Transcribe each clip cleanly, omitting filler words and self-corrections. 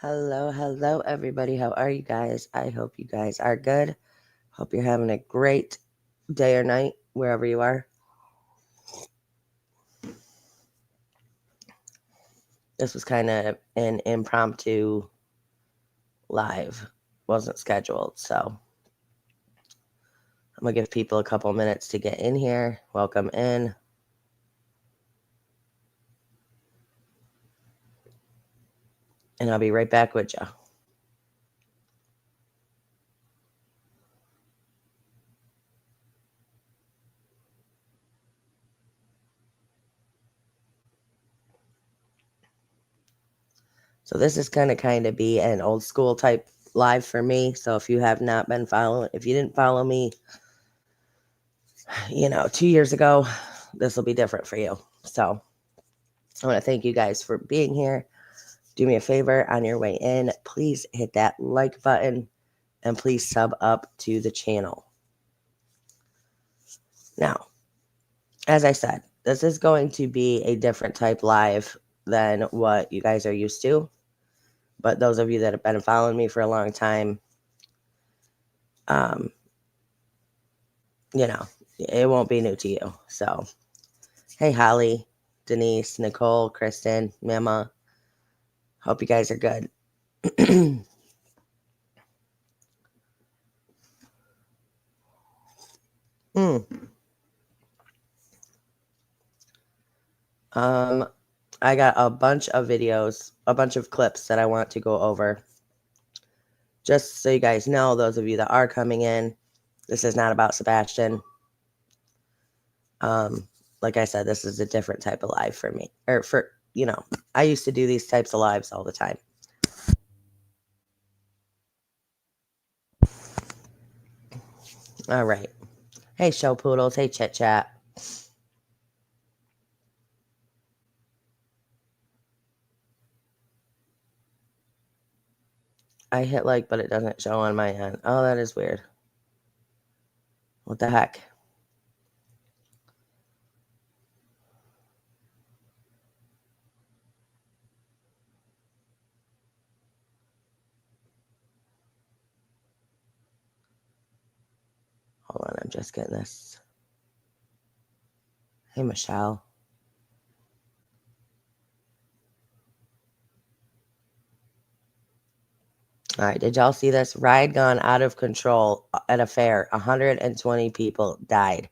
Hello, everybody. How are you guys? I hope you guys are good. Hope you're having a great day or night, wherever you are. This was kind of an impromptu live, wasn't scheduled. So I'm going to give people a couple minutes to get in here. Welcome in. And I'll be right back with you. So this is going to kind of be an old school type live for me. So if you have not been following, if you didn't follow me, 2 years ago, this will be different for you. So I want to thank you guys for being here. Do me a favor on your way in. Please hit that like button and please sub up to the channel. Now, as I said, this is going to be a different type live than what you guys are used to. But those of you that have been following me for a long time, it won't be new to you. So, hey, Holly, Denise, Nicole, Kristen, Mama. Hope you guys are good. I got a bunch of videos, a bunch of clips that I want to go over. Just so you guys know, those of you that are coming in, this is not about Sebastian. Like I said, this is a different type of live for me. I used to do these types of lives all the time. All right. Hey, show poodles. Hey, chit chat. I hit like, but it doesn't show on my end. Oh, that is weird. What the heck? Hold on, I'm just getting this. Hey, Michelle. All right, did y'all see this? Ride gone out of control at a fair. 120 people died.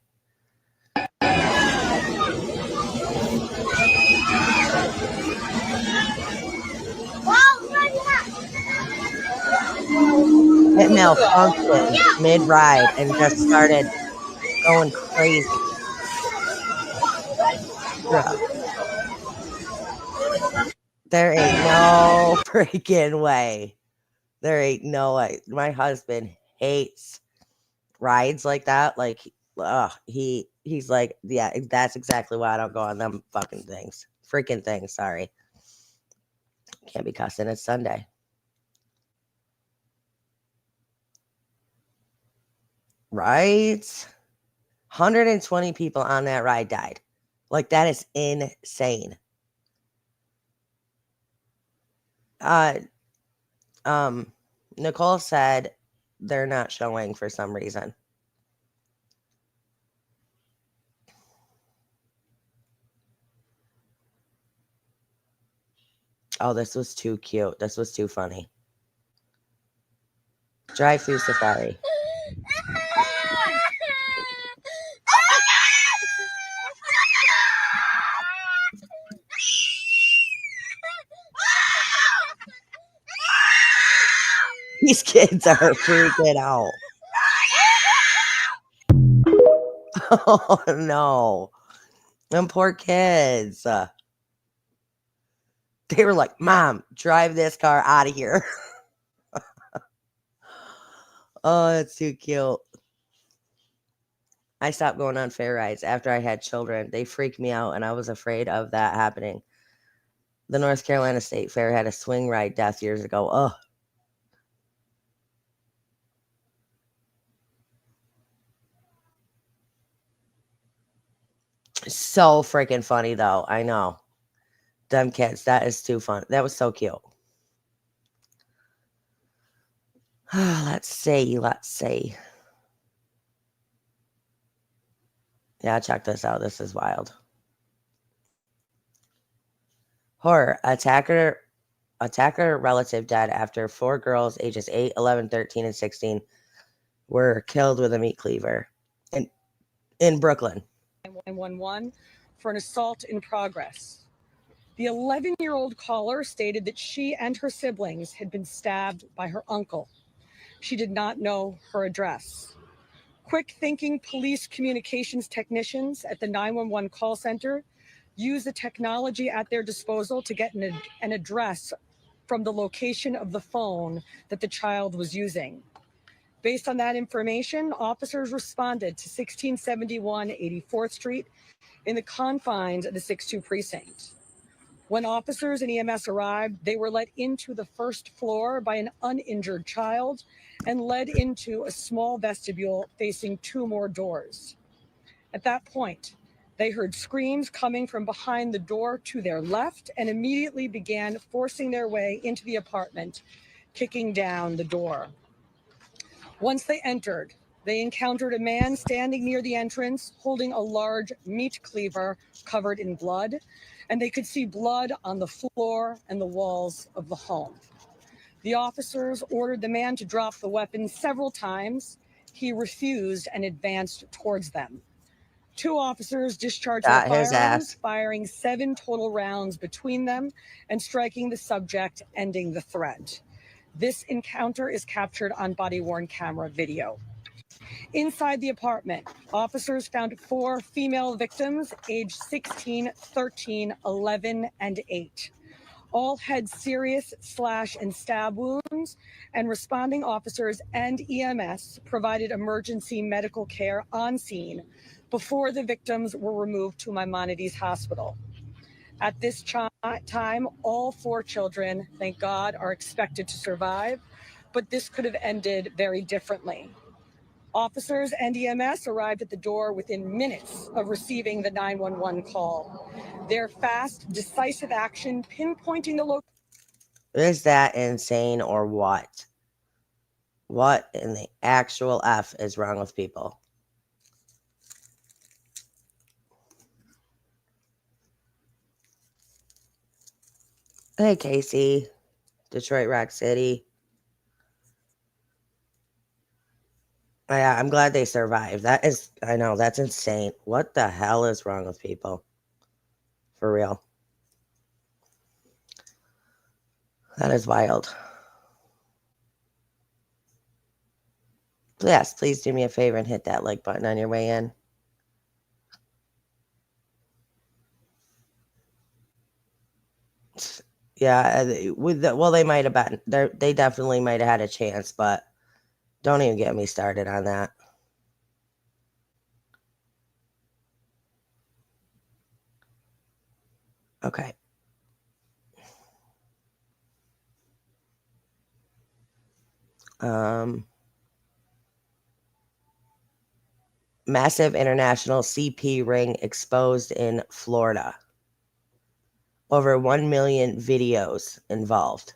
It malfunctioned mid-ride and just started going crazy. Bruh. There ain't no freaking way. There ain't no way. My husband hates rides like that. Like, he's like, yeah, that's exactly why I don't go on them fucking things. Freaking things, sorry. Can't be cussing, it's Sunday. Right? 120 people on that ride died. Like, that is insane. Nicole said they're not showing for some reason. Oh, this was too cute. This was too funny. Drive-through safari. These kids are freaking out. Oh, no. Them poor kids. They were like, Mom, drive this car out of here. Oh, that's too cute. I stopped going on fair rides after I had children. They freaked me out, and I was afraid of that happening. The North Carolina State Fair had a swing ride death years ago. Ugh. So freaking funny, though. I know. Them kids, that is too fun. That was so cute. Let's see. Let's see. Yeah, check this out. This is wild. Horror. Attacker relative died after 4 girls ages 8, 11, 13, and 16 were killed with a meat cleaver in Brooklyn. 911 for an assault in progress. The 11-year-old caller stated that she and her siblings had been stabbed by her uncle. She did not know her address. Quick-thinking police communications technicians at the 911 call center use the technology at their disposal to get an address from the location of the phone that the child was using. Based on that information, officers responded to 1671 84th Street in the confines of the 6-2 precinct. When officers and EMS arrived, they were let into the first floor by an uninjured child and led into a small vestibule facing 2 more doors. At that point, they heard screams coming from behind the door to their left and immediately began forcing their way into the apartment, kicking down the door. Once they entered, they encountered a man standing near the entrance holding a large meat cleaver covered in blood, and they could see blood on the floor and the walls of the home. The officers ordered the man to drop the weapon several times. He refused and advanced towards them. 2 officers discharged their Got his firearms, ass. firing 7 total rounds between them and striking the subject, ending the threat. This encounter is captured on body-worn camera video. Inside the apartment, officers found 4 female victims aged 16, 13, 11, and 8. All had serious slash and stab wounds, and responding officers and EMS provided emergency medical care on scene before the victims were removed to Maimonides Hospital. At this time, all 4 children, thank God, are expected to survive, but this could have ended very differently. Officers and EMS arrived at the door within minutes of receiving the 911 call. Their fast, decisive action pinpointing the location. Is that insane or what? What in the actual F is wrong with people? Hey, Casey. Detroit Rock City. Yeah, I'm glad they survived. I know, that's insane. What the hell is wrong with people? For real. That is wild. Yes, please do me a favor and hit that like button on your way in. Yeah, they might have been. They definitely might have had a chance, but don't even get me started on that. Okay. Massive international CP ring exposed in Florida. Over 1 million videos involved.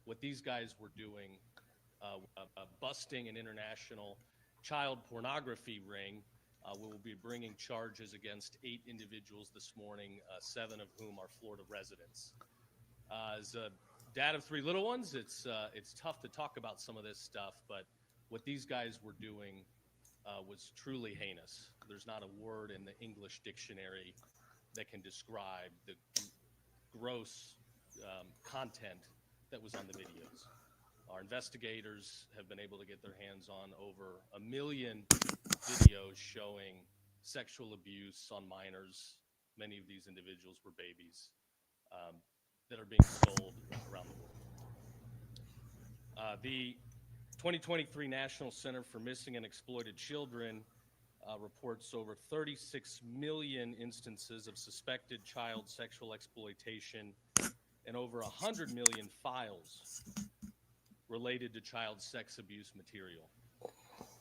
What these guys were doing, busting an international child pornography ring. We will be bringing charges against 8 individuals this morning, 7 of whom are Florida residents. As a dad of 3 little ones, it's tough to talk about some of this stuff, but what these guys were doing was truly heinous. There's not a word in the English dictionary that can describe the gross content that was on the videos. Our investigators have been able to get their hands on over 1 million videos showing sexual abuse on minors. Many of these individuals were babies that are being sold around the world. The 2023 National Center for Missing and Exploited Children reports over 36 million instances of suspected child sexual exploitation and over 100 million files related to child sex abuse material.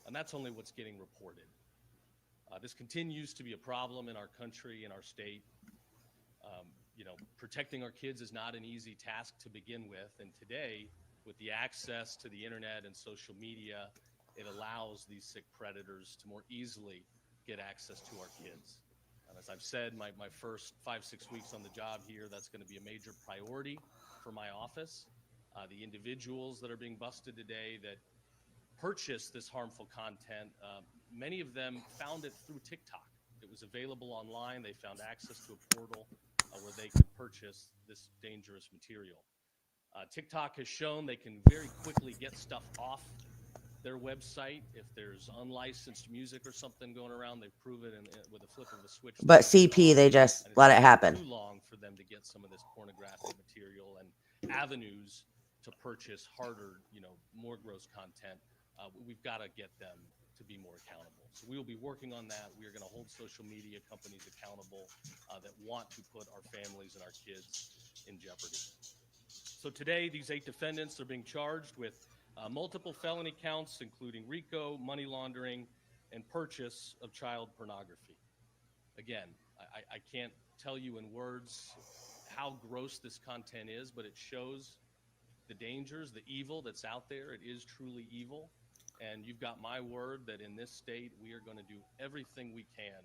And that's only what's getting reported. This continues to be a problem in our country, in our state. Protecting our kids is not an easy task to begin with. And today, With the access to the internet and social media, it allows these sick predators to more easily get access to our kids. And as I've said, my first 5-6 weeks on the job here, that's going to be a major priority for my office. The individuals that are being busted today that purchase this harmful content, many of them found it through TikTok. It was available online. They found access to a portal where they could purchase this dangerous material. TikTok has shown they can very quickly get stuff off their website. If there's unlicensed music or something going around, they've proven with a flip of a switch. But CP, they just let it happen. Too long for them to get some of this pornographic material and avenues to purchase harder, more gross content. We've got to get them to be more accountable. So we will be working on that. We are going to hold social media companies accountable that want to put our families and our kids in jeopardy. So today, these 8 defendants are being charged with multiple felony counts, including RICO, money laundering, and purchase of child pornography. Again, I can't tell you in words how gross this content is, but it shows the dangers, the evil that's out there. It is truly evil. And you've got my word that in this state, we are going to do everything we can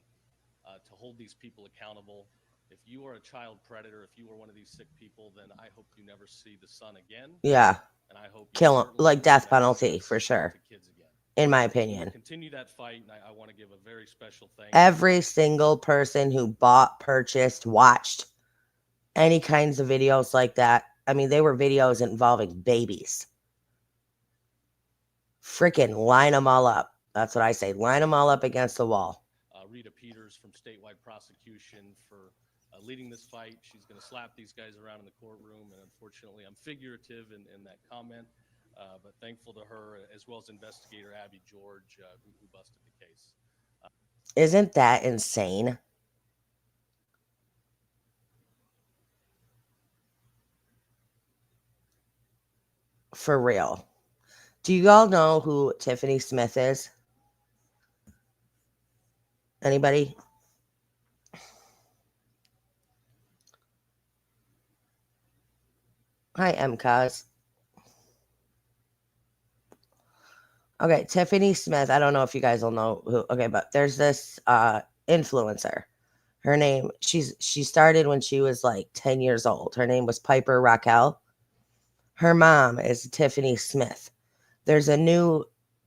to hold these people accountable. If you are a child predator, if you are one of these sick people, then I hope you never see the sun again. Yeah. And I hope kill them, like death penalty for sure. Kids again. In my opinion. Continue that fight, and I want to give a very special thanks. Every single person who bought, purchased, watched any kinds of videos like that. I mean, they were videos involving babies. Freaking line them all up. That's what I say. Line them all up against the wall. Rita Peters from Statewide Prosecution for leading this fight. She's going to slap these guys around in the courtroom, and unfortunately, I'm figurative in that comment, but thankful to her, as well as investigator Abby George, who busted the case. Isn't that insane? For real. Do you all know who Tiffany Smith is? Anybody? Hi, MCOS. Okay, Tiffany Smith. I don't know if you guys will know who. Okay, but there's this influencer. Her name, she started when she was like 10 years old. Her name was Piper Raquel. Her mom is Tiffany Smith. There's a new,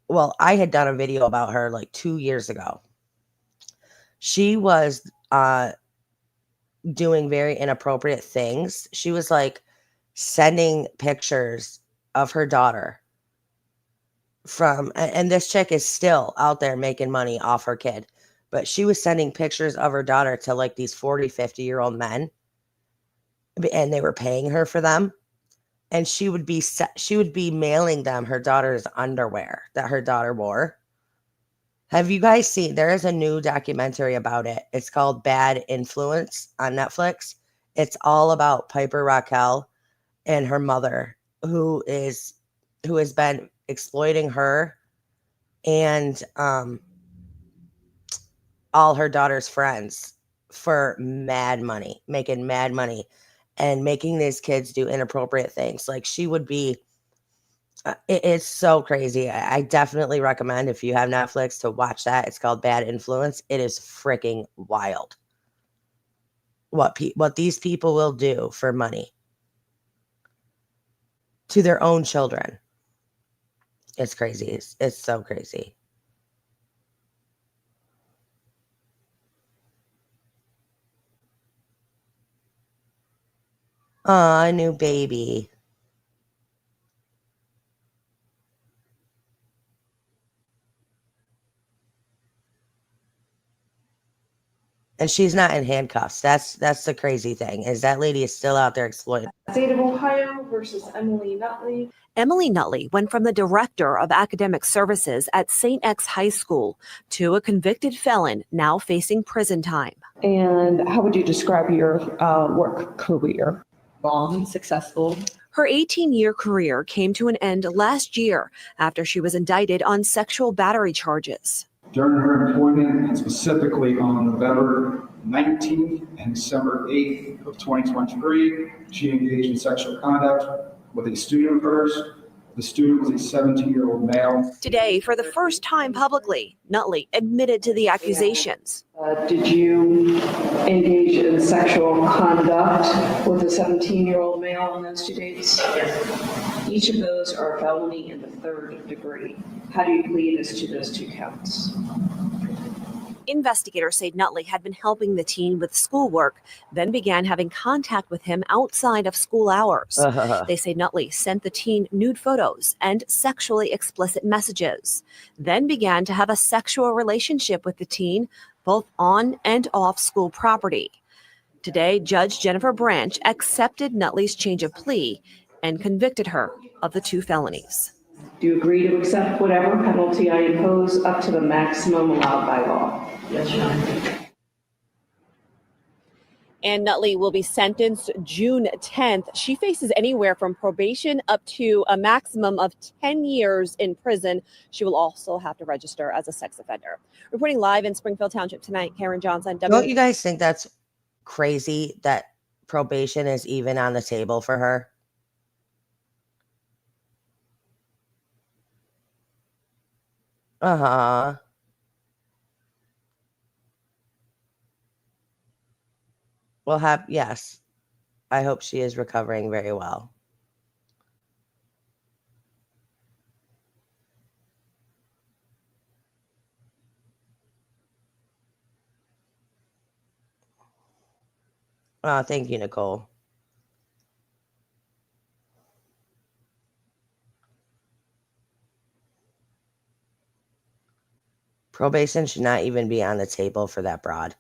well, I had done a video about her like 2 years ago. She was doing very inappropriate things. She was like sending pictures of her daughter from, and this chick is still out there making money off her kid, but she was sending pictures of her daughter to like these 40, 50-year-old men, and they were paying her for them. And she would be mailing them her daughter's underwear that her daughter wore. Have you guys seen, there is a new documentary about it. It's called Bad Influence on Netflix. It's all about Piper Raquel and her mother, who has been exploiting her and all her daughter's friends for mad money, making mad money. And making these kids do inappropriate things. Like she would be, it's so crazy. I definitely recommend, if you have Netflix, to watch that. It's called Bad Influence. It is freaking wild. What these people will do for money to their own children. It's crazy. It's so crazy. Aw, a new baby. And she's not in handcuffs. That's the crazy thing, is that lady is still out there exploiting. State of Ohio versus Emily Nutley. Emily Nutley went from the director of academic services at St. X High School to a convicted felon now facing prison time. And how would you describe your work career? Long, successful. Her 18-year career came to an end last year after she was indicted on sexual battery charges. During her employment, and specifically on November 19th and December 8th of 2023, she engaged in sexual conduct with a student of hers The student was a 17-year-old male. Today, for the first time publicly, Nutley admitted to the accusations. Did you engage in sexual conduct with a 17-year-old male on those 2 dates? Yes. Each of those are a felony in the 3rd degree. How do you plead as to those 2 counts? Investigators say Nutley had been helping the teen with schoolwork, then began having contact with him outside of school hours. They say Nutley sent the teen nude photos and sexually explicit messages, then began to have a sexual relationship with the teen, both on and off school property. Today, Judge Jennifer Branch accepted Nutley's change of plea and convicted her of the 2 felonies. Do you agree to accept whatever penalty I impose up to the maximum allowed by law? Yes, Your Honor. And Nutley will be sentenced June 10th. She faces anywhere from probation up to a maximum of 10 years in prison. She will also have to register as a sex offender. Reporting live in Springfield Township tonight, Karen Johnson. Don't you guys think that's crazy that probation is even on the table for her? Uh-huh. Well, yes. I hope she is recovering very well. Oh, thank you, Nicole. Probation should not even be on the table for that broad.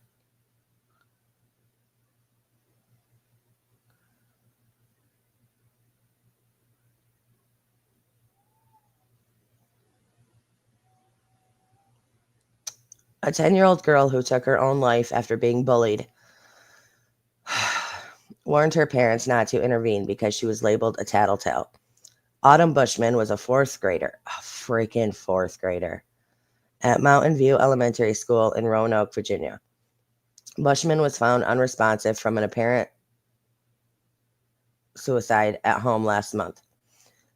A 10-year-old girl who took her own life after being bullied warned her parents not to intervene because she was labeled a tattletale. Autumn Bushman was a 4th grader, a freaking 4th grader, at Mountain View Elementary School in Roanoke, Virginia. Bushman was found unresponsive from an apparent suicide at home last month.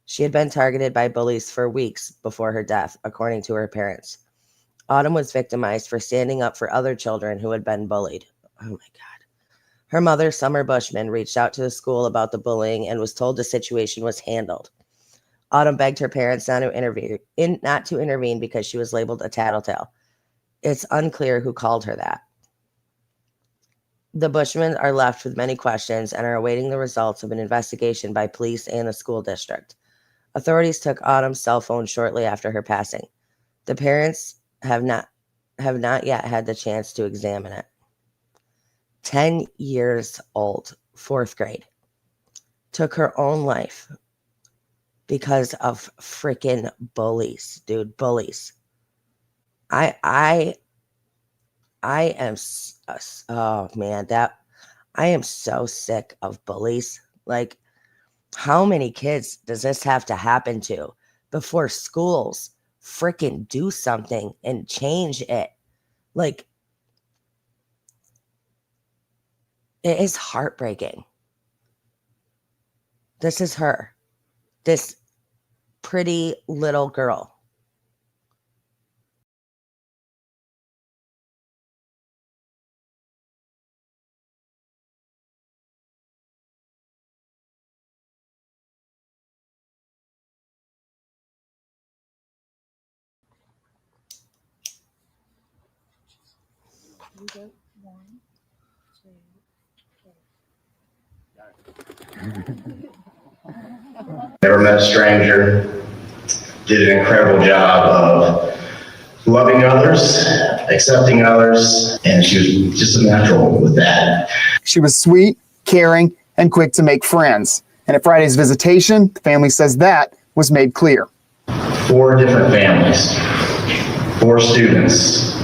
She had been targeted by bullies for weeks before her death, according to her parents. Autumn was victimized for standing up for other children who had been bullied. Oh my God. Her mother, Summer Bushman, reached out to the school about the bullying and was told the situation was handled. Autumn begged her parents not to intervene because she was labeled a tattletale. It's unclear who called her that. The Bushmans are left with many questions and are awaiting the results of an investigation by police and the school district. Authorities took Autumn's cell phone shortly after her passing. The parents have not yet had the chance to examine it. 10 years old, 4th grade, took her own life because of freaking bullies, dude, bullies. I am, oh man, I am so sick of bullies. Like, how many kids does this have to happen to before schools freaking do something and change it? Like, it is heartbreaking. This is her. This pretty little girl. Never met a stranger. Did an incredible job of loving others, accepting others, and she was just a natural with that. She was sweet, caring, and quick to make friends. And at Friday's visitation, the family says that was made clear. 4 different families, 4 students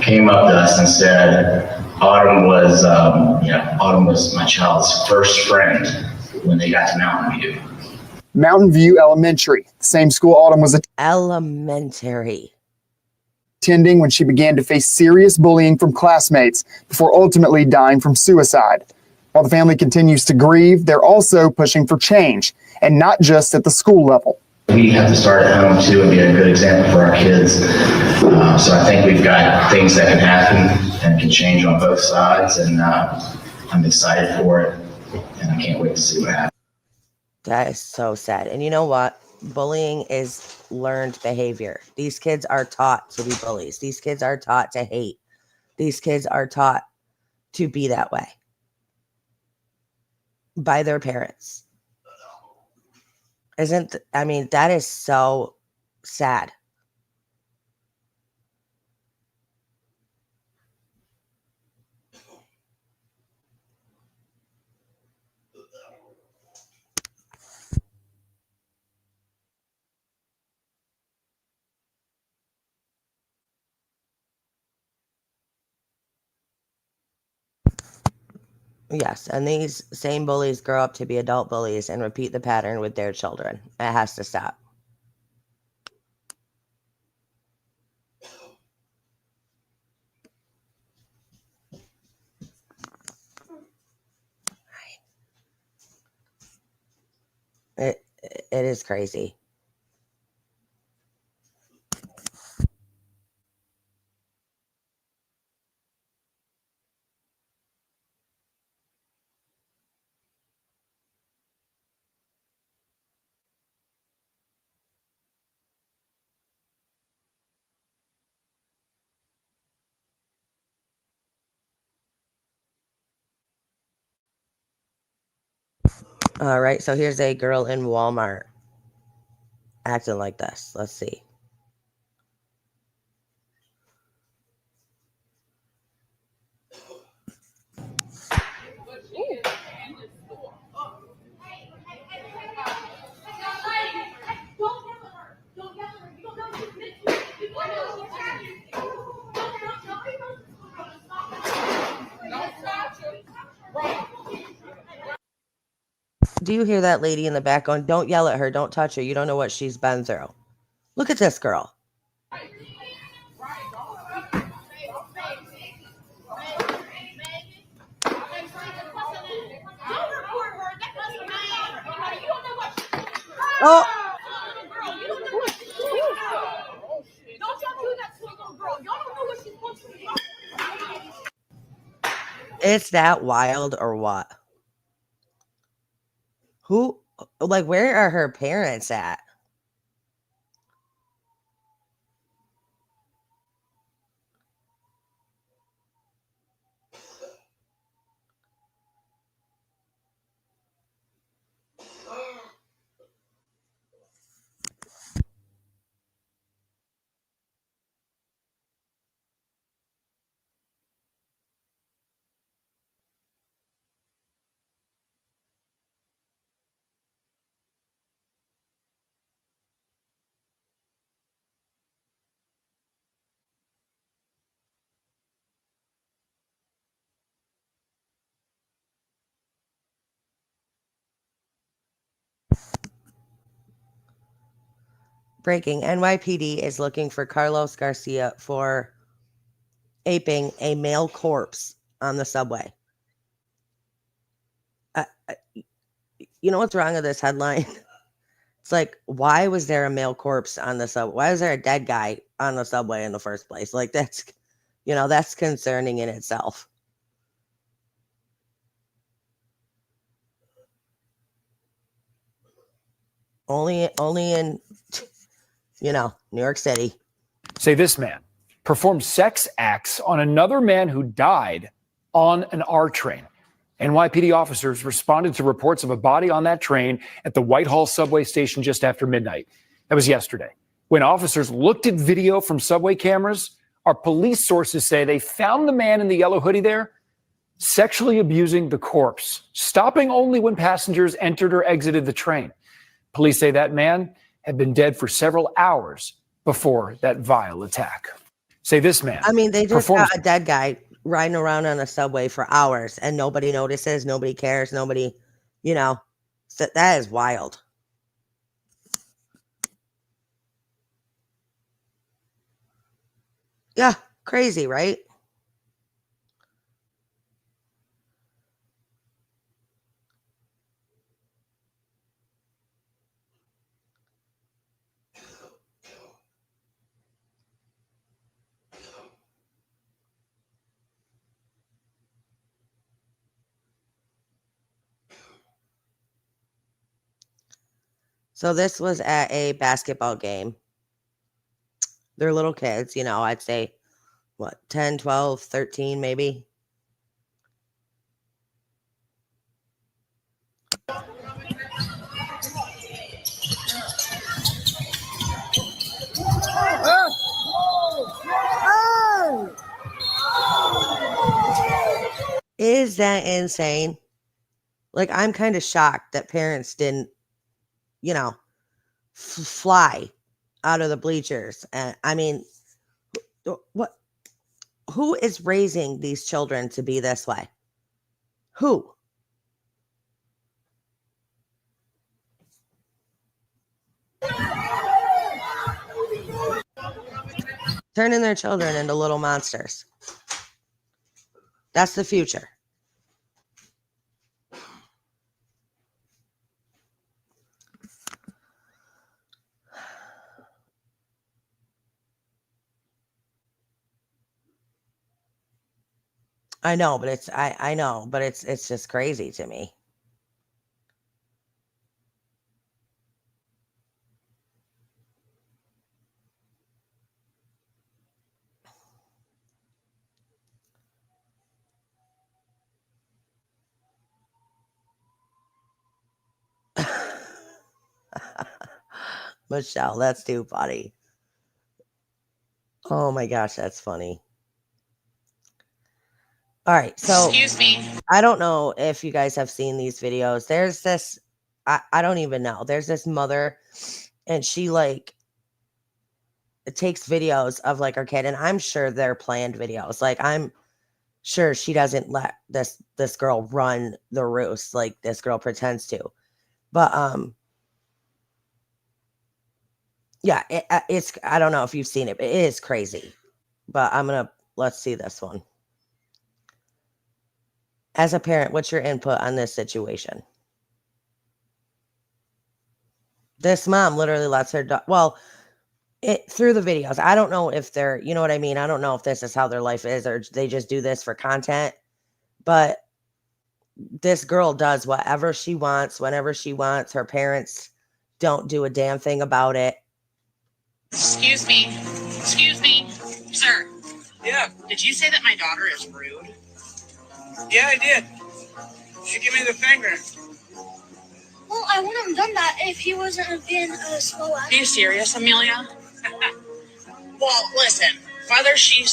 came up to us and said, Autumn was my child's first friend when they got to Mountain View. Mountain View Elementary, the same school Autumn was Elementary. attending when she began to face serious bullying from classmates before ultimately dying from suicide. While the family continues to grieve, they're also pushing for change, and not just at the school level. We have to start at home too and be a good example for our kids. So I think we've got things that can happen and can change on both sides, and I'm excited for it, and I can't wait to see what happens. That is so sad. And you know what? Bullying is learned behavior. These kids are taught to be bullies. These kids are taught to hate. These kids are taught to be that way by their parents. That is so sad. Yes, and these same bullies grow up to be adult bullies and repeat the pattern with their children. It has to stop. It is crazy. All right, so here's a girl in Walmart acting like this. Let's see. Do you hear that lady in the back going, don't yell at her, don't touch her, you don't know what she's been through. Look at this girl. Oh! It's that wild or what? Where are her parents at? Breaking, NYPD is looking for Carlos Garcia for aping a male corpse on the subway. You know what's wrong with this headline? It's like, why was there a male corpse on the subway? Why was there a dead guy on the subway in the first place? Like, that's concerning in itself. Only in, New York City. Say this man performed sex acts on another man who died on an R train. NYPD officers responded to reports of a body on that train at the Whitehall subway station just after midnight. That was yesterday. When officers looked at video from subway cameras, our police sources say they found the man in the yellow hoodie there sexually abusing the corpse, stopping only when passengers entered or exited the train. Police say that man had been dead for several hours before that vile attack. Say this man. They just got a dead guy riding around on a subway for hours and nobody notices, nobody cares, nobody, so that is wild. Yeah, crazy, right? So this was at a basketball game. They're little kids, you know, I'd say, what, 10, 12, 13 maybe. Is that insane? Like, I'm kind of shocked that parents didn't, you know, fly out of the bleachers. And I mean, what? Who is raising these children to be this way? Who? Turning their children into little monsters. That's the future. I know, but I know, but it's just crazy to me. Michelle, that's too funny. Oh my gosh, that's funny. All right, so Excuse me. I don't know if you guys have seen these videos. There's this, I don't even know. There's this mother, and she like takes videos of like her kid, and I'm sure they're planned videos. Like, I'm sure she doesn't let this girl run the roost like this girl pretends to. But yeah, it's, I don't know if you've seen it, but it is crazy. But let's see this one. As a parent, what's your input on this situation? This mom literally lets her through the videos. I don't know if they're, you know what I mean? I don't know if this is how their life is or they just do this for content. But this girl does whatever she wants, whenever she wants. Her parents don't do a damn thing about it. Excuse me. Excuse me. Sir. Yeah. Did you say that my daughter is rude? Yeah, I did. She gave me the finger. Well, I wouldn't have done that if he wasn't being a slow ass. Are you serious, Amelia? Well, listen. Whether she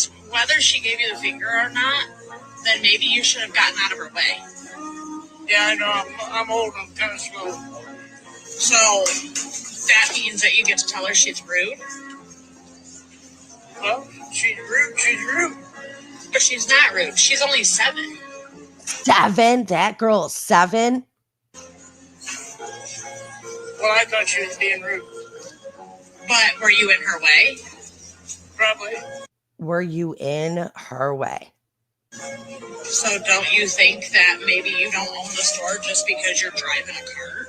gave you the finger or not, then maybe you should have gotten out of her way. Yeah, I know. I'm old. I'm kind of slow. So that means that you get to tell her she's rude? Well, she's rude. She's rude. But she's not rude. She's only 7. 7? That girl is 7? Well, I thought she was being rude. But were you in her way? Probably. Were you in her way? So don't you think that maybe you don't own the store just because you're driving a cart?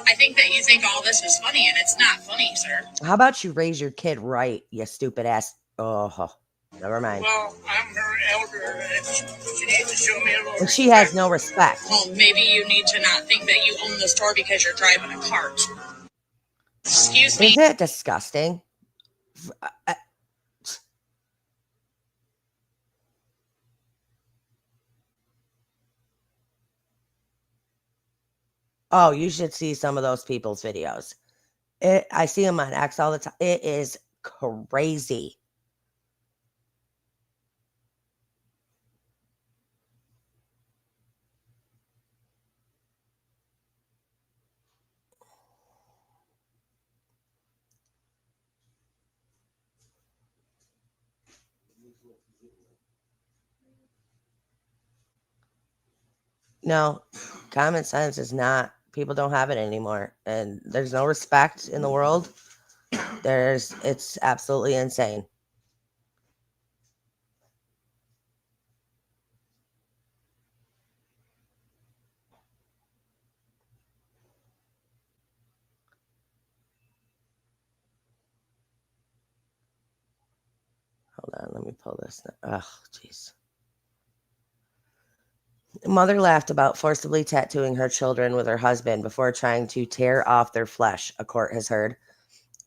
I think that you think all this is funny, and it's not funny, sir. How about you raise your kid right, you stupid ass? Oh, never mind. Well, I'm her elder, and she needs to show me a little And she has no respect. Well, maybe you need to not think that you own the store because you're driving a cart. Excuse me. Isn't it disgusting? Oh, you should see some of those people's videos. I see them on X all the time. It is crazy. No, common sense is not, people don't have it anymore. And there's no respect in the world. It's absolutely insane. Hold on, let me pull this. Oh, jeez. Mother laughed about forcibly tattooing her children with her husband before trying to tear off their flesh, a court has heard.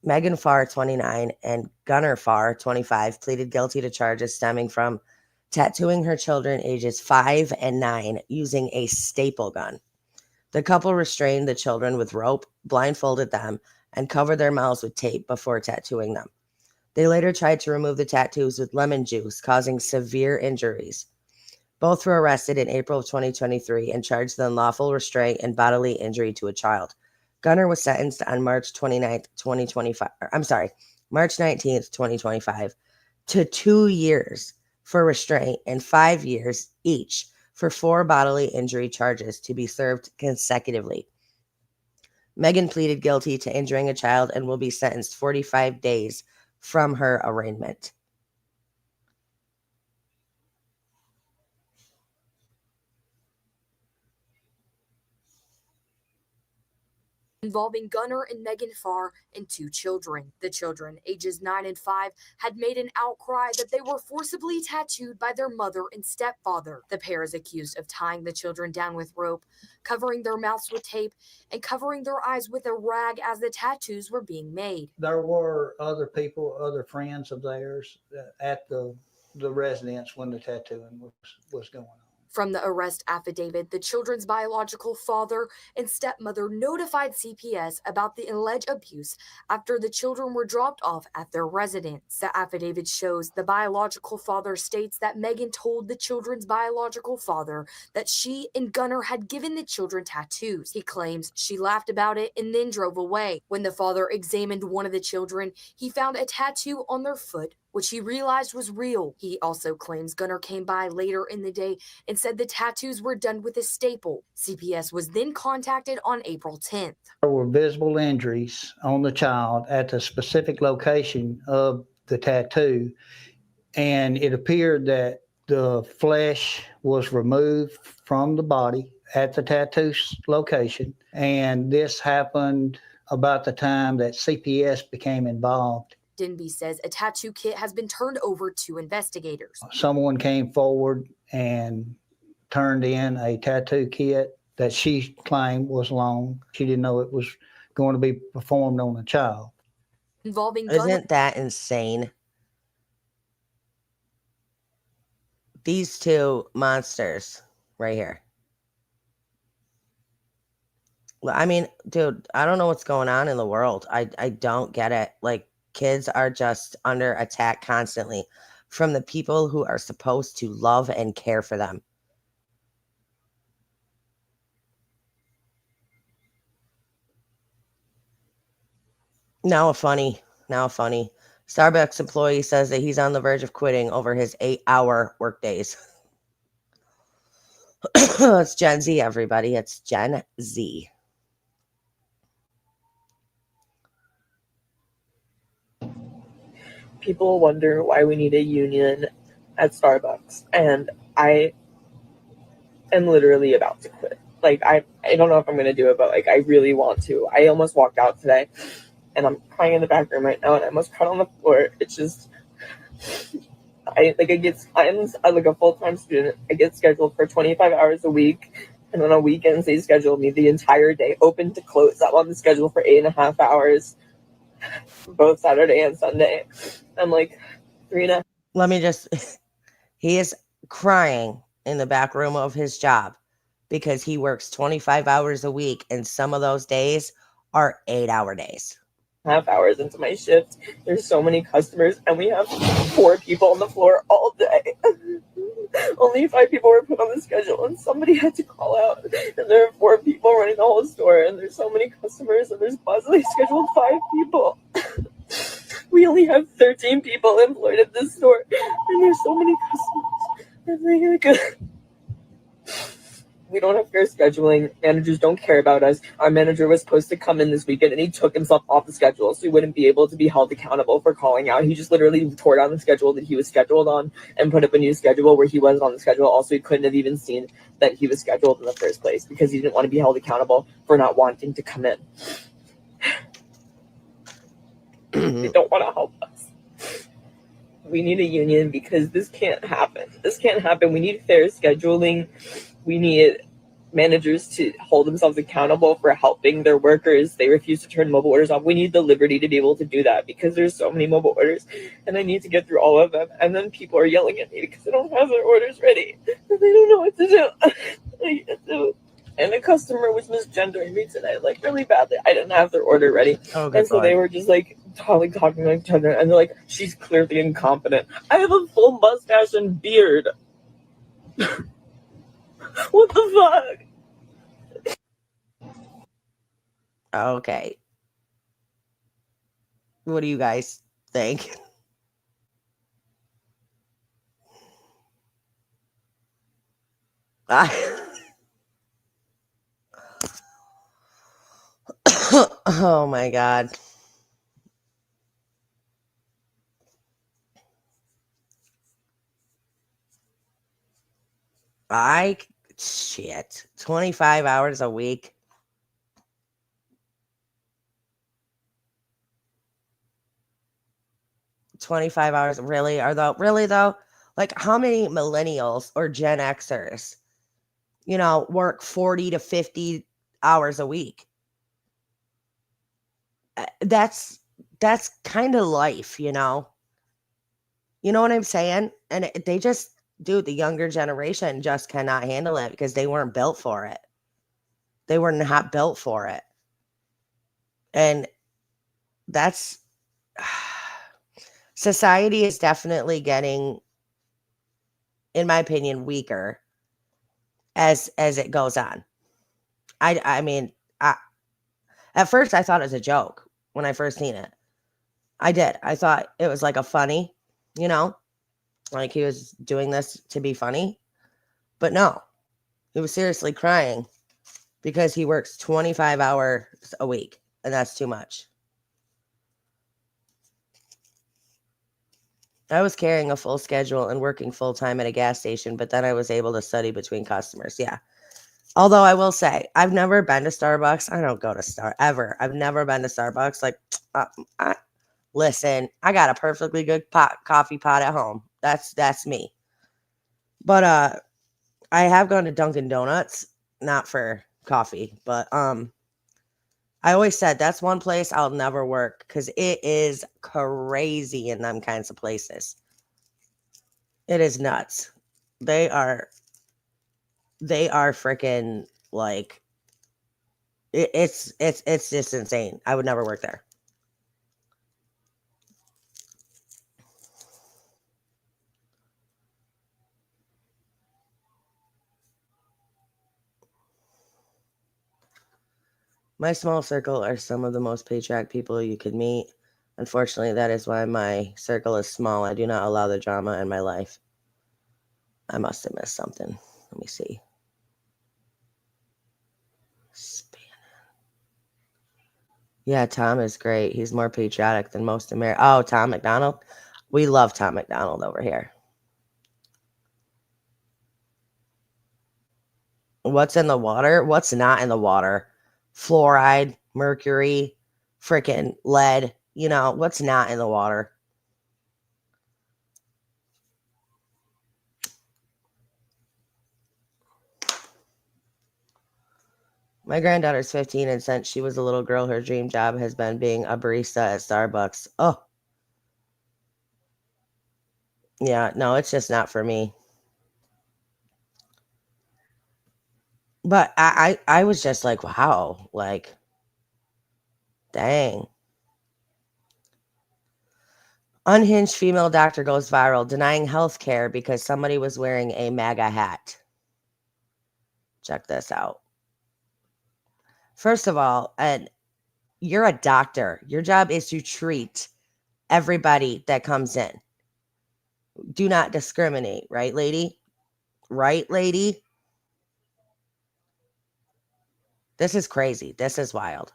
Megan Farr, 29, and Gunnar Farr, 25, pleaded guilty to charges stemming from tattooing her children ages 5 and 9 using a staple gun. The couple restrained the children with rope, blindfolded them, and covered their mouths with tape before tattooing them. They later tried to remove the tattoos with lemon juice, causing severe injuries. Both were arrested in April of 2023 and charged with unlawful restraint and bodily injury to a child. Gunnar was sentenced on March 19th, 2025 to 2 years for restraint and 5 years each for 4 bodily injury charges to be served consecutively. Megan pleaded guilty to injuring a child and will be sentenced 45 days from her arraignment. Involving Gunnar and Megan Farr and 2 children. The children, ages 9 and 5, had made an outcry that they were forcibly tattooed by their mother and stepfather. The pair is accused of tying the children down with rope, covering their mouths with tape, and covering their eyes with a rag as the tattoos were being made. There were other people, other friends of theirs at the residence when the tattooing was going on. From the arrest affidavit, the children's biological father and stepmother notified CPS about the alleged abuse after the children were dropped off at their residence. The affidavit shows the biological father states that Megan told the children's biological father that she and Gunnar had given the children tattoos. He claims she laughed about it and then drove away. When the father examined one of the children, he found a tattoo on their foot, which he realized was real. He also claims Gunnar came by later in the day and said the tattoos were done with a staple. CPS was then contacted on April 10th. There were visible injuries on the child at the specific location of the tattoo, and it appeared that the flesh was removed from the body at the tattoo location, and this happened about the time that CPS became involved. Denby says a tattoo kit has been turned over to investigators. Someone came forward and turned in a tattoo kit that she claimed was long. She didn't know it was going to be performed on a child. Involving Isn't that insane? These 2 monsters right here. I mean, dude, I don't know what's going on in the world. I don't get it. Like, kids are just under attack constantly from the people who are supposed to love and care for them. Now a funny. Starbucks employee says that he's on the verge of quitting over his 8-hour workdays. It's Gen Z, everybody. It's Gen Z. People wonder why we need a union at Starbucks, and I am literally about to quit. Like, I don't know if I'm going to do it, but, like, I really want to. I almost walked out today, and I'm crying in the back room right now, and I almost cried on the floor. It's just, I'm like a full-time student. I get scheduled for 25 hours a week, and on weekends they schedule me the entire day, open to close. I'm on the schedule for 8.5 hours, both Saturday and Sunday. I'm like 3.5. Let me just, he is crying in the back room of his job because he works 25 hours a week, and some of those days are 8-hour days. Half hours into my shift, there's so many customers, and we have 4 people on the floor all day. Only 5 people were put on the schedule, and somebody had to call out, and there are 4 people running the whole store, and there's so many customers, and there's possibly scheduled 5 people. We only have 13 people employed at this store, and there's so many customers. We don't have fair scheduling. Managers don't care about us. Our manager was supposed to come in this weekend, and he took himself off the schedule, so he wouldn't be able to be held accountable for calling out. He just literally tore down the schedule that he was scheduled on and put up a new schedule where he wasn't on the schedule. Also, he couldn't have even seen that he was scheduled in the first place because he didn't want to be held accountable for not wanting to come in. They don't want to help us. We need a union because this can't happen. This can't happen. We need fair scheduling. We need managers to hold themselves accountable for helping their workers. They refuse to turn mobile orders off. We need the liberty to be able to do that because there's so many mobile orders and I need to get through all of them. And then people are yelling at me because they don't have their orders ready and they don't know what to do. And a customer was misgendering me today, like really badly. I didn't have their order ready. Oh, and so God. they were just like talking to each other and they're like, she's clearly incompetent. I have a full mustache and beard. What the fuck? Okay. What do you guys think? Oh my God. Shit. 25 hours a week. $25 hours, really? Really though? Like, how many millennials or Gen Xers, work 40 to 50 hours a week? That's kind of life, You know what I'm saying? And they just, dude, the younger generation just cannot handle it because they weren't built for it. They were not built for it. And that's society is definitely getting, in my opinion, weaker as it goes on. I mean, at first I thought it was a joke when I first seen it. I did. I thought it was like a funny, like he was doing this to be funny. But no, he was seriously crying because he works 25 hours a week, and that's too much. I was carrying a full schedule and working full time at a gas station, but then I was able to study between customers. Yeah. Although I will say, I've never been to Starbucks. I don't go to ever. I've never been to Starbucks. Like, listen, I got a perfectly good coffee pot at home. That's me. But I have gone to Dunkin' Donuts, not for coffee, but I always said that's one place I'll never work because it is crazy in them kinds of places. It is nuts. They are freaking like it's just insane. I would never work there. My small circle are some of the most patriotic people you could meet. Unfortunately, that is why my circle is small. I do not allow the drama in my life. I must have missed something. Let me see. Yeah, Tom is great. He's more patriotic than most Americans. Oh, Tom McDonald. We love Tom McDonald over here. What's in the water? What's not in the water? Fluoride, mercury, freaking lead. What's not in the water? My granddaughter's 15, and since she was a little girl, her dream job has been being a barista at Starbucks. Oh. Yeah, no, it's just not for me. But I was just like, wow, like, dang. Unhinged female doctor goes viral denying health care because somebody was wearing a MAGA hat. Check this out. First of all, you're a doctor. Your job is to treat everybody that comes in. Do not discriminate, right, lady? Right, lady? This is crazy. This is wild.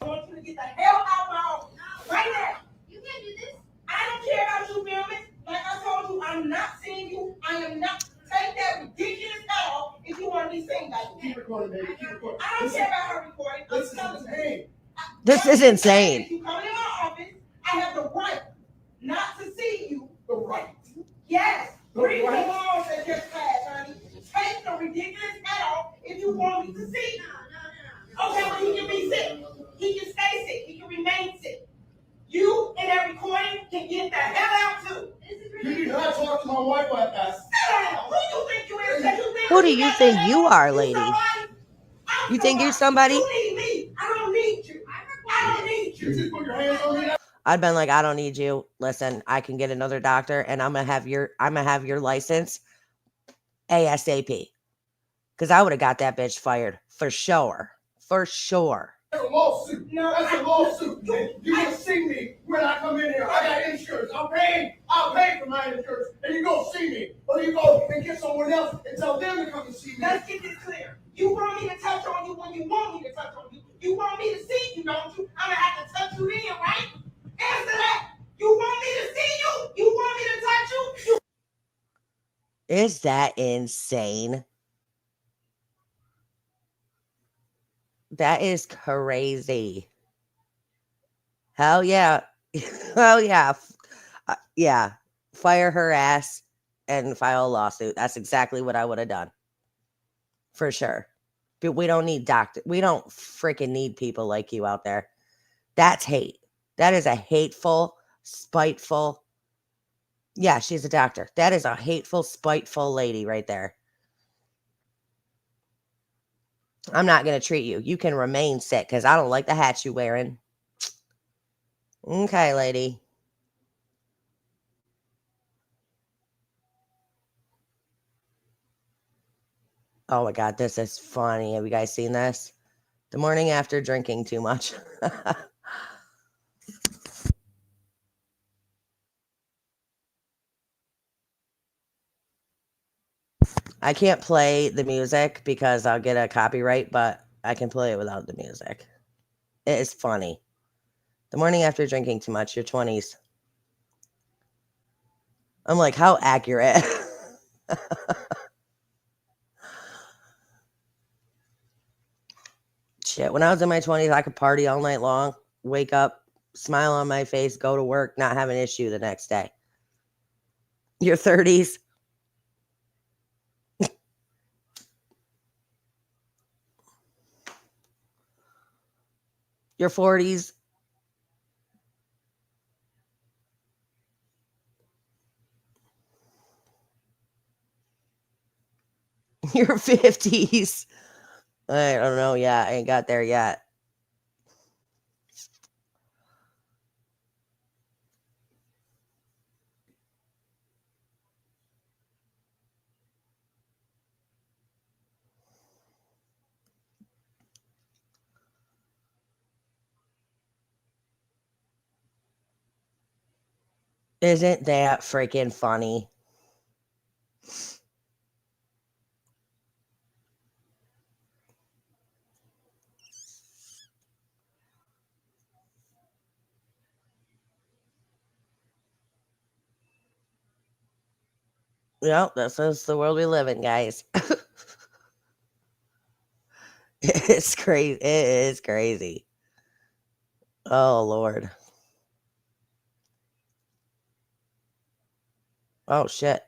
I want you to get the hell out of my office right now. You can't do this. I don't care about you filming. Like I told you, I'm not seeing you. I am not. Take that ridiculous off if you want to be seen by you. Keep recording, baby. Keep recording. I don't care about her recording. This is insane. This is insane. If you come in my office, I have the right not to see you. The right. Yes. Read the laws that just passed, honey. Take the ridiculous to see. Okay, well, he can be sick. He can stay sick. He can remain sick. You in that recording can get the hell out too. You do not talk to my wife like that. Who do you think you is? Who do you think you are, lady? You think you're somebody? You need me. I don't need you. I don't need you. You just put your hands on me. I'd been like, I don't need you. Listen, I can get another doctor, and I'm gonna have your license ASAP. Because I would have got that bitch fired for sure. For sure. That's a lawsuit. No, that's a lawsuit. You can see me when I come in here. I got insurance. I'll pay for my insurance, and you go see me, or you go and get someone else and tell them to come and see me. Let's get this clear. You want me to touch on you when you want me to touch on you. You want me to see you, don't you? I'm gonna have to touch you then, right? Answer that. You want me to see you? You want me to touch you? Is that insane? That is crazy. Hell yeah. Hell yeah. Yeah. Fire her ass and file a lawsuit. That's exactly what I would have done. For sure. But we don't need we don't freaking need people like you out there. That's hate. That is a hateful, spiteful. Yeah, she's a doctor. That is a hateful, spiteful lady right there. I'm not going to treat you. You can remain sick because I don't like the hat you're wearing. Okay, lady. Oh my God, this is funny. Have you guys seen this? The morning after drinking too much. I can't play the music because I'll get a copyright, but I can play it without the music. It is funny. The morning after drinking too much, your 20s. I'm like, how accurate? Shit, when I was in my 20s, I could party all night long, wake up, smile on my face, go to work, not have an issue the next day. Your 30s. Your 40s. Your 50s. I don't know yet. I ain't got there yet. Isn't that freaking funny? Yep, this is the world we live in, guys. It's crazy. It is crazy. Oh, Lord. Oh, shit.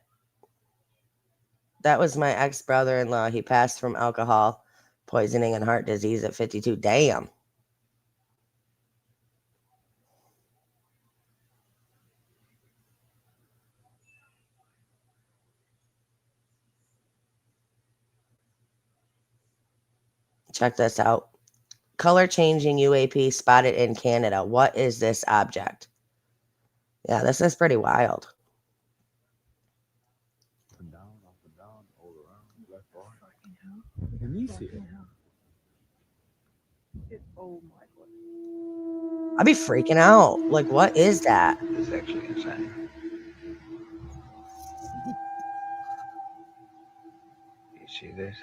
That was my ex-brother-in-law. He passed from alcohol poisoning and heart disease at 52. Damn. Check this out. Color changing UAP spotted in Canada. What is this object? Yeah, this is pretty wild. Can you see it? Oh my God. I'd be freaking out. Like, what is that? It's actually insane. You see this?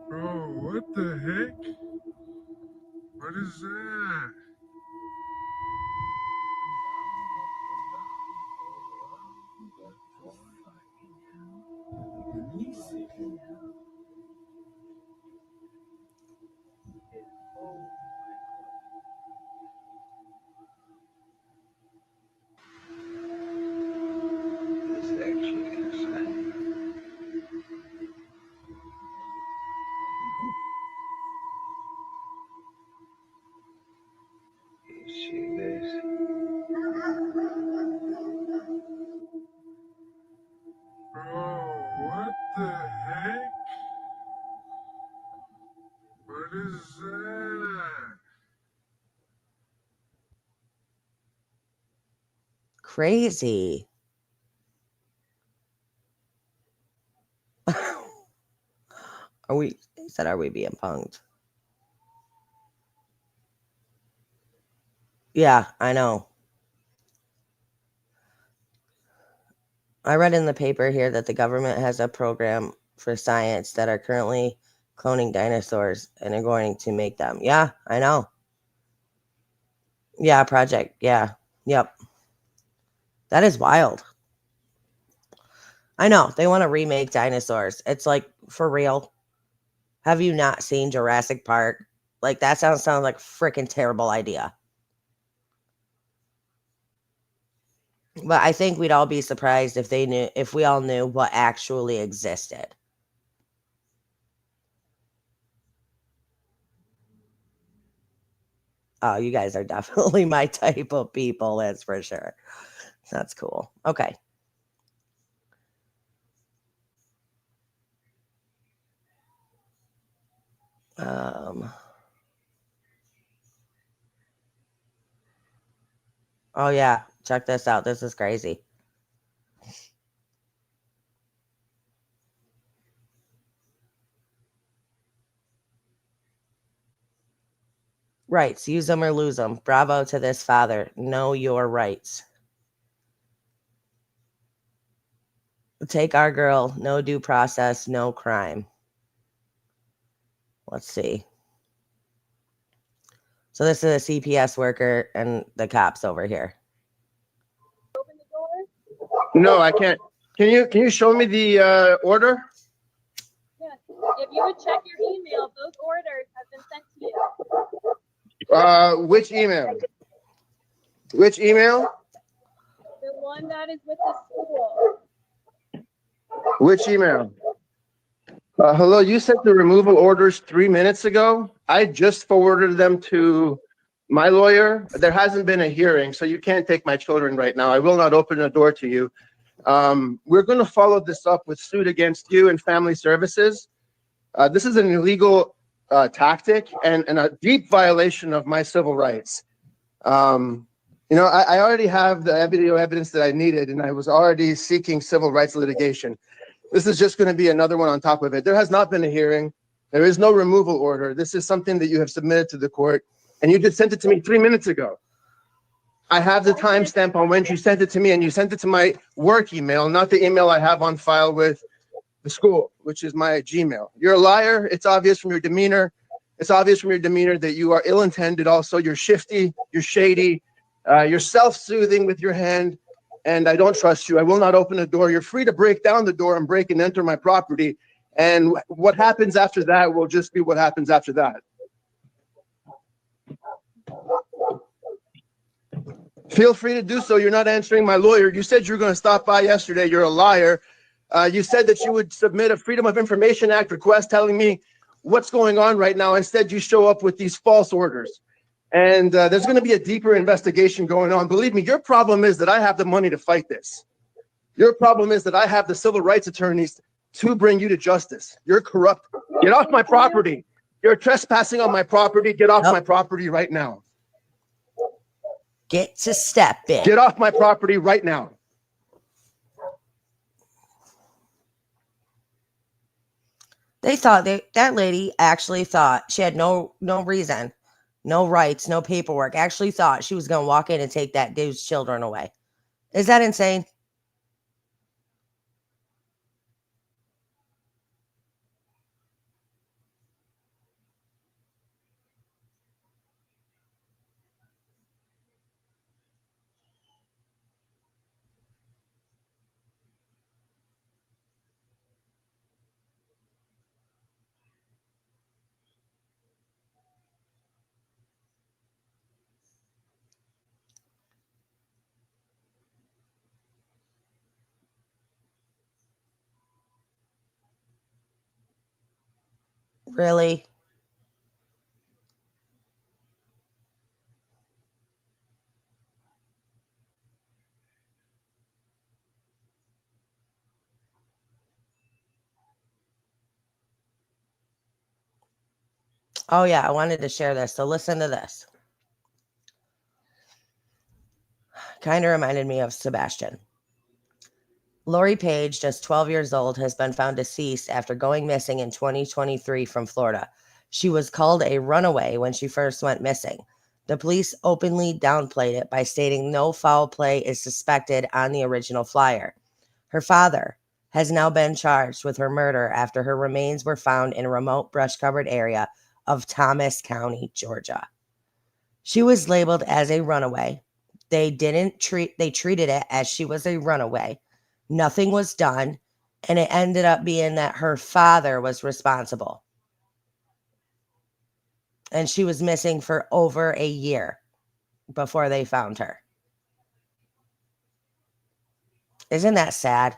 Bro, what the heck? What is that? It's actually insane. What is that? Crazy. Are we being punked? Yeah, I know. I read in the paper here that the government has a program for science that are currently cloning dinosaurs and are going to make them. Yeah, I know. Yeah, project. Yeah. Yep. That is wild. I know. They want to remake dinosaurs. It's like, for real. Have you not seen Jurassic Park? Like, that sounds like a freaking terrible idea. But I think we'd all be surprised if we all knew what actually existed. Oh, you guys are definitely my type of people, that's for sure. That's cool. Okay. Oh yeah, check this out. This is crazy. Rights, use them or lose them. Bravo to this father. Know your rights. Take our girl. No due process, no crime. Let's see. So this is a CPS worker and the cops over here. No, I can't. Can you show me the order? Yes. If you would check your email, those orders have been sent to you. Which email? Which email? The one that is with the school. Which email? Hello, you sent the removal orders 3 minutes ago. I just forwarded them to my lawyer. There hasn't been a hearing, so you can't take my children right now. I will not open the door to you. We're going to follow this up with suit against you and family services. This is an illegal tactic and a deep violation of my civil rights. I already have the video evidence that I needed, and I was already seeking civil rights litigation. This is just going to be another one on top of it. There has not been a hearing. There is no removal order. This is something that you have submitted to the court, and you just sent it to me 3 minutes ago. I have the timestamp on when you sent it to me, and you sent it to my work email, not the email I have on file with the school, which is my Gmail. You're a liar. It's obvious from your demeanor. It's obvious from your demeanor that you are ill-intended. Also, you're shifty, you're shady, you're self-soothing with your hand, and I don't trust you. I will not open the door. You're free to break down the door and break and enter my property, and what happens after that will just be what happens after that. Feel free to do so. You're not answering my lawyer. You said you were going to stop by yesterday. You're a liar. You said that you would submit a Freedom of Information Act request telling me what's going on right now. Instead, you show up with these false orders. And there's going to be a deeper investigation going on. Believe me, your problem is that I have the money to fight this. Your problem is that I have the civil rights attorneys to bring you to justice. You're corrupt. Get off my property. You're trespassing on my property. Get off my property right now. Get to step in. Get off my property right now. They thought that lady actually thought she had no reason, no rights, no paperwork. Actually thought she was going to walk in and take that dude's children away. Is that insane? Really? Oh, yeah, I wanted to share this. So listen to this. Kind of reminded me of Sebastian. Lori Page, just 12 years old, has been found deceased after going missing in 2023 from Florida. She was called a runaway when she first went missing. The police openly downplayed it by stating no foul play is suspected on the original flyer. Her father has now been charged with her murder after her remains were found in a remote brush-covered area of Thomas County, Georgia. She was labeled as a runaway. They treated it as she was a runaway. Nothing was done, and it ended up being that her father was responsible. And she was missing for over a year before they found her. Isn't that sad?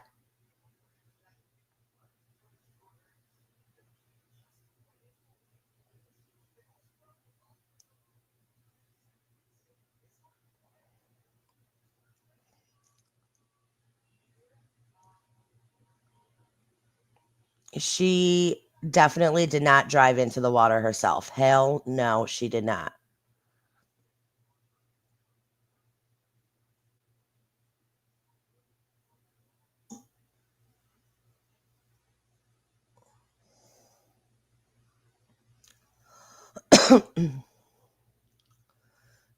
She definitely did not drive into the water herself. Hell no, she did not.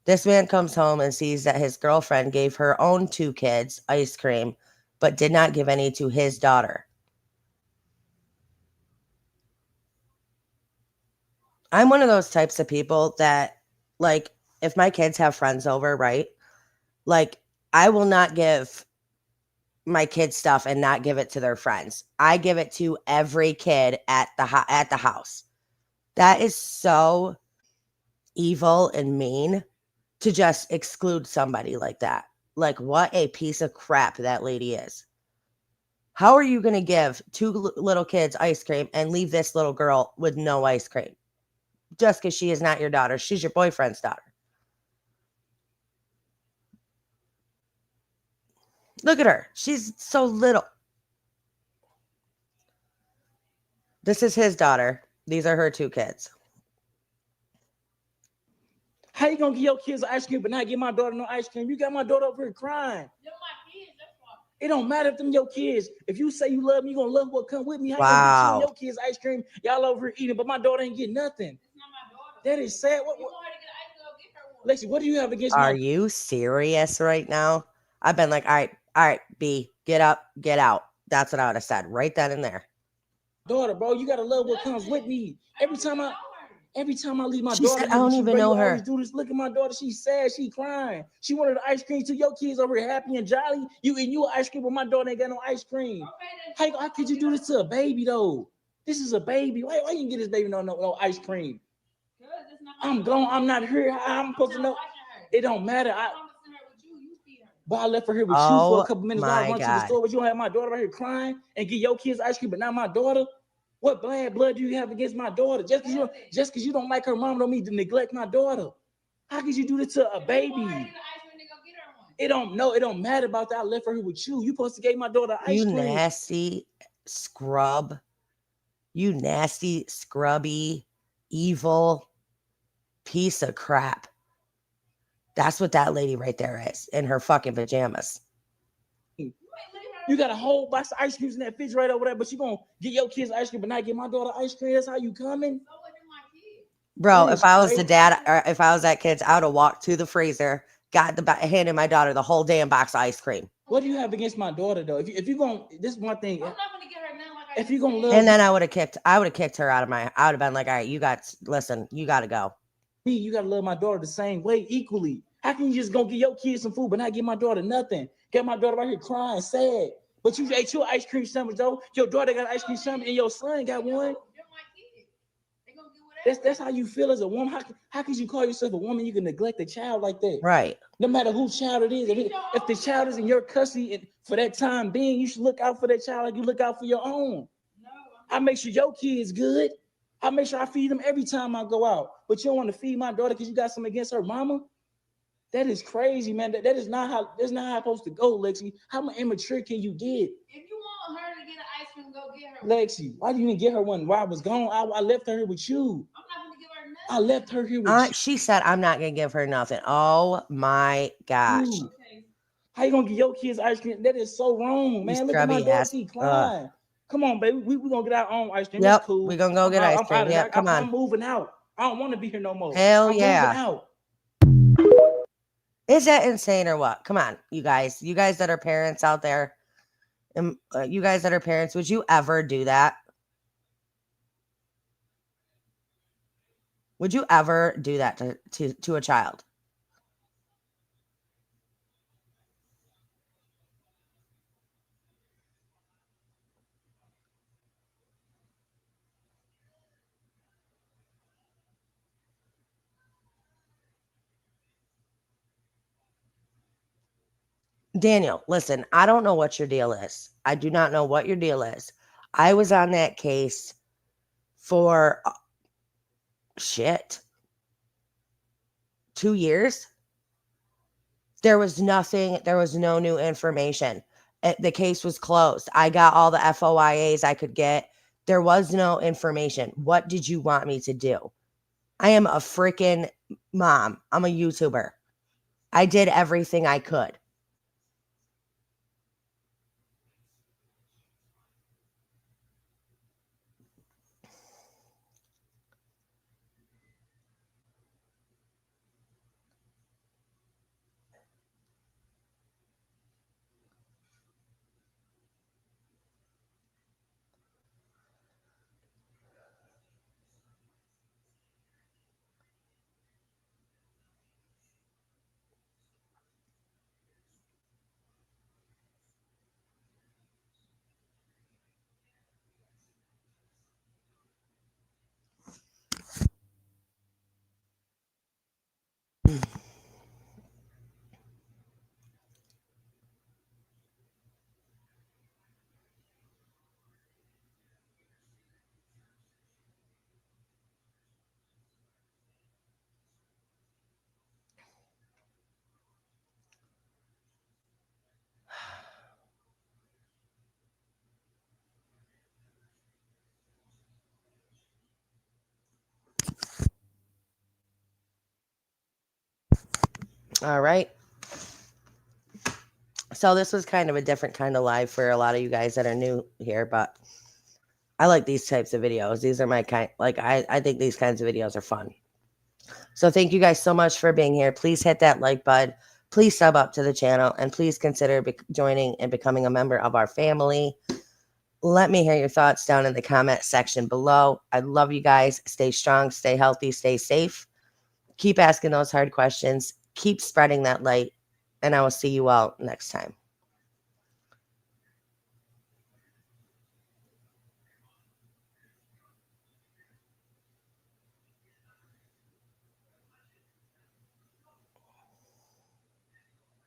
This man comes home and sees that his girlfriend gave her own 2 kids ice cream, but did not give any to his daughter. I'm one of those types of people that, like, if my kids have friends over, right? Like, I will not give my kids stuff and not give it to their friends. I give it to every kid at the house. That is so evil and mean to just exclude somebody like that. Like, what a piece of crap that lady is. How are you going to give 2 little kids ice cream and leave this little girl with no ice cream? Just because she is not your daughter. She's your boyfriend's daughter. Look at her. She's so little. This is his daughter. These are her 2 kids. How you gonna give your kids ice cream but not give my daughter no ice cream? You got my daughter over here crying. It don't matter if them your kids. If you say you love me, you gonna love what come with me. How you gonna give your kids ice cream? Y'all over here eating, but my daughter ain't getting nothing. That is sad. What? Lexi, what do you have against Are you serious right now? I've been like, all right, B, get up, get out. That's what I would have said right then and there. Daughter, bro, you gotta love what comes with me. Every time I leave my She daughter, said, I don't even know her. Do this. Look at my daughter. She's sad. She crying. She wanted the ice cream too. Your kids over here happy and jolly. You eating you ice cream, but my daughter ain't got no ice cream. How could you do this to a baby though? This is a baby. Why you can get this baby no ice cream? I'm gone. I'm not here. I'm supposed to know. It don't matter. But I left her here with you for a couple minutes. I run to the store, but you don't have my daughter right here crying and get your kids ice cream, but not my daughter. What bad blood do you have against my daughter? Just because you don't like her mom don't mean to neglect my daughter. How could you do this to a baby? It don't matter about that. I left her here with you. You supposed to give my daughter ice cream. You nasty scrub. You nasty, scrubby, evil piece of crap. That's what that lady right there is in her fucking pajamas. You got a whole box of ice creams in that fridge right over there, but you gonna get your kids ice cream, but not get my daughter ice cream. That's how you coming, bro. If I was the dad, or if I was that kid, I would have walked to the freezer, handed my daughter the whole damn box of ice cream. What do you have against my daughter though? If you gonna, this is one thing. I'm not gonna get her now. If you gonna love, and then I would have kicked her out of my. I would have been like, all right, you got to go. You gotta love my daughter the same way, equally. How can you just go get your kids some food, but not give my daughter nothing? Get my daughter right here crying, sad. But you ate your ice cream sandwich though. Your daughter got ice cream sandwich, and your son got one. That's how you feel as a woman. How could you call yourself a woman? You can neglect a child like that, right? No matter whose child it is. If the child is in your custody, and for that time being, you should look out for that child like you look out for your own. I make sure your kid's good. I make sure I feed them every time I go out. But you don't want to feed my daughter because you got something against her mama? That is crazy, man. That is not how it's supposed to go, Lexi. How immature can you get? If you want her to get an ice cream, go get her. Lexi, why didn't you even get her one while I was gone? I left her here with you. I'm not gonna give her I left her here with She said, I'm not going to give her nothing. Oh my gosh. you. How you gonna get your kids ice cream? That is so wrong, man. Look at my scrubby dog, ass- she crying. Come on, baby. We gonna get our own ice cream. Yep, It's cool. we gonna go get ice cream. outta Yep, here. come on. I'm moving out. I don't want to be here no more. Hell I'm yeah. moving out. Is that insane or what? Come on, you guys that are parents out there, you guys that are parents, would you ever do that? Would you ever do that to a child? Daniel, listen, I don't know what your deal is. I do not know what your deal is. I was on that case for 2 years. There was nothing, there was no new information. The case was closed. I got all the FOIAs I could get. There was no information. What did you want me to do? I am a freaking mom. I'm a YouTuber. I did everything I could. All right. So this was kind of a different kind of live for a lot of you guys that are new here, but I like these types of videos. These are my kind, like, I think these kinds of videos are fun. So thank you guys so much for being here. Please hit that like button. Please sub up to the channel, and please consider joining and becoming a member of our family. Let me hear your thoughts down in the comment section below. I love you guys. Stay strong, stay healthy, stay safe. Keep asking those hard questions. Keep spreading that light, and I will see you all next time.